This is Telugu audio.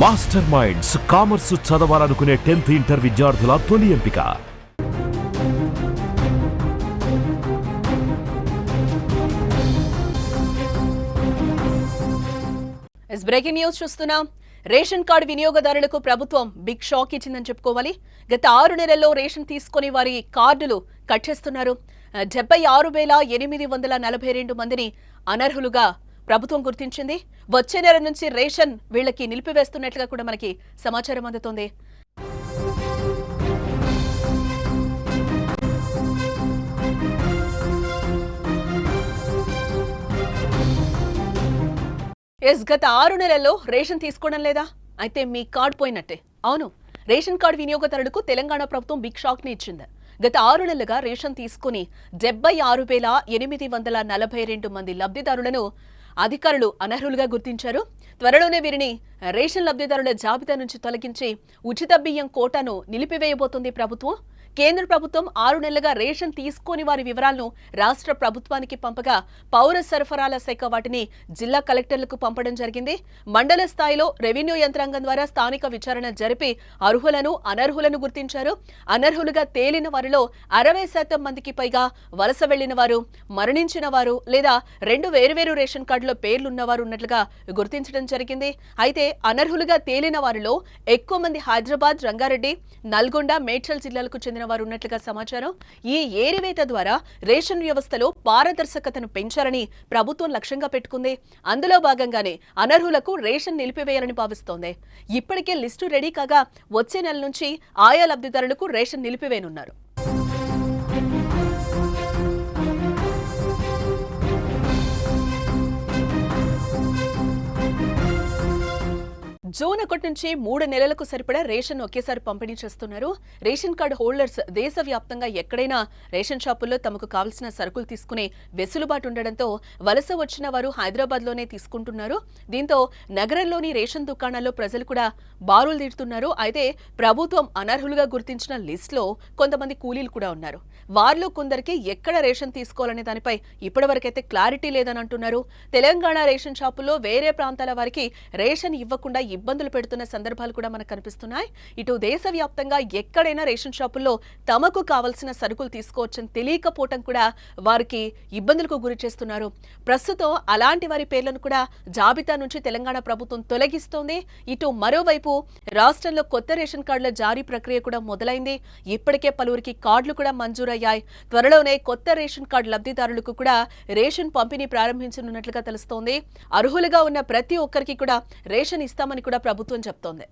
మాస్టర్ మైండ్స్ కామర్స్ చదవాలనుకునే 10th ఇంటర్ విద్యార్థుల తొలి ఎంపిక. బ్రేకింగ్ న్యూస్ చూస్తున్నాం. రేషన్ కార్డు వినియోగదారులకు ప్రభుత్వం బిగ్ షాక్ ఇచ్చిందని చెప్పుకోవాలి. గత 6 నెలల్లో రేషన్ తీసుకుని వారి కార్డులు కట్ చేస్తున్నారు. 76,842 మందిని అనర్హులుగా ప్రభుత్వం గుర్తించింది. వచ్చే నెల నుంచి రేషన్ వీళ్ళకి నిలిపివేస్తున్నట్లుగా కూడా మనకి సమాచారం అందుతోంది. గత 6 నెలల్లో రేషన్ తీసుకోవడం లేదా? అయితే మీ కార్డు పోయినట్టే. అవును, రేషన్ కార్డు వినియోగదారులకు తెలంగాణ ప్రభుత్వం బిగ్ షాక్ ని ఇచ్చింది. గత 6 నెలలుగా రేషన్ తీసుకుని 76,842 మంది లబ్ధిదారులను అధికారులు అనర్హులుగా గుర్తించారు. త్వరలోనే వీరిని రేషన్ లబ్ధిదారుల జాబితా నుంచి తొలగించి ఉచిత బియ్యం కోటాను నిలిపివేయబోతుంది ప్రభుత్వం. కేంద్ర ప్రభుత్వం 6 నెలలుగా రేషన్ తీసుకుని వారి వివరాలను రాష్ట్ర ప్రభుత్వానికి పంపగా పౌర సరఫరాల శాఖ వాటిని జిల్లా కలెక్టర్లకు పంపడం జరిగింది. మండల స్థాయిలో రెవెన్యూ యంత్రాంగం ద్వారా స్థానిక విచారణ జరిపి అర్హులను అనర్హులను గుర్తించారు. అనర్హులుగా తేలిన వారిలో 60% మందికి పైగా వలస వెళ్లిన వారు, మరణించిన వారు లేదా 2 వేర్వేరు రేషన్ కార్డులో పేర్లున్నవారు ఉన్నట్లుగా గుర్తించడం జరిగింది. అయితే అనర్హులుగా తేలిన వారిలో ఎక్కువ మంది హైదరాబాద్, రంగారెడ్డి, నల్గొండ, మేడ్చల్ జిల్లాలకు చెందిన వారు ఉన్నట్లుగా సమాచారం. ఈ ఏరివేత ద్వారా రేషన్ వ్యవస్థలో పారదర్శకతను పెంచాలని ప్రభుత్వం లక్ష్యంగా పెట్టుకుంది. అందులో భాగంగానే అనర్హులకు రేషన్ నిలిపివేయాలని భావిస్తోంది. ఇప్పటికే లిస్టు రెడీ కాగా వచ్చే నెల నుంచి ఆయా లబ్ధిదారులకు రేషన్ నిలిపివేయనున్నారు. జూన్ 1 నుంచి 3 నెలలకు సరిపడా రేషన్ ఒకేసారి పంపిణీ చేస్తున్నారు. రేషన్ కార్డు హోల్డర్స్ దేశవ్యాప్తంగా ఎక్కడైనా రేషన్ షాపుల్లో తమకు కావాల్సిన సరుకులు తీసుకునే వెసులుబాటు ఉండడంతో వలస వచ్చిన వారు హైదరాబాద్లోనే తీసుకుంటున్నారు. దీంతో నగరంలోని రేషన్ దుకాణాల్లో ప్రజలు కూడా బారులు తీరుతున్నారు. అయితే ప్రభుత్వం అనర్హులుగా గుర్తించిన లిస్టులో కొంతమంది కూలీలు కూడా ఉన్నారు. వారిలో కొందరికి ఎక్కడ రేషన్ తీసుకోవాలనే దానిపై ఇప్పటివరకైతే క్లారిటీ లేదని అంటున్నారు. తెలంగాణ రేషన్ షాపుల్లో వేరే ప్రాంతాల వారికి రేషన్ ఇవ్వకుండా ఇబ్బందులు పెడుతున్న సందర్భాలు కూడా మనకు కనిపిస్తున్నాయి. ఇటు దేశవ్యాప్తంగా ఎక్కడైనా రేషన్ షాపుల్లో తమకు కావాల్సిన సరుకులు తీసుకోవచ్చని తెలియకపోవటం కూడా వారికి ఇబ్బందులకు గురి చేస్తున్నారు. ప్రస్తుతం అలాంటి వారి పేర్లను కూడా జాబితా నుంచి తెలంగాణ ప్రభుత్వం తొలగిస్తోంది. ఇటు మరోవైపు రాష్ట్రంలో కొత్త రేషన్ కార్డుల జారీ ప్రక్రియ కూడా మొదలైంది. ఇప్పటికే పలువురికి కార్డులు కూడా మంజూరయ్యాయి. త్వరలోనే కొత్త రేషన్ కార్డు లబ్ధిదారులకు కూడా రేషన్ పంపిణీ ప్రారంభించనున్నట్లుగా తెలుస్తోంది. అర్హులుగా ఉన్న ప్రతి ఒక్కరికి కూడా రేషన్ ఇస్తామని కూడా ప్రభుత్వం చెప్తోంది.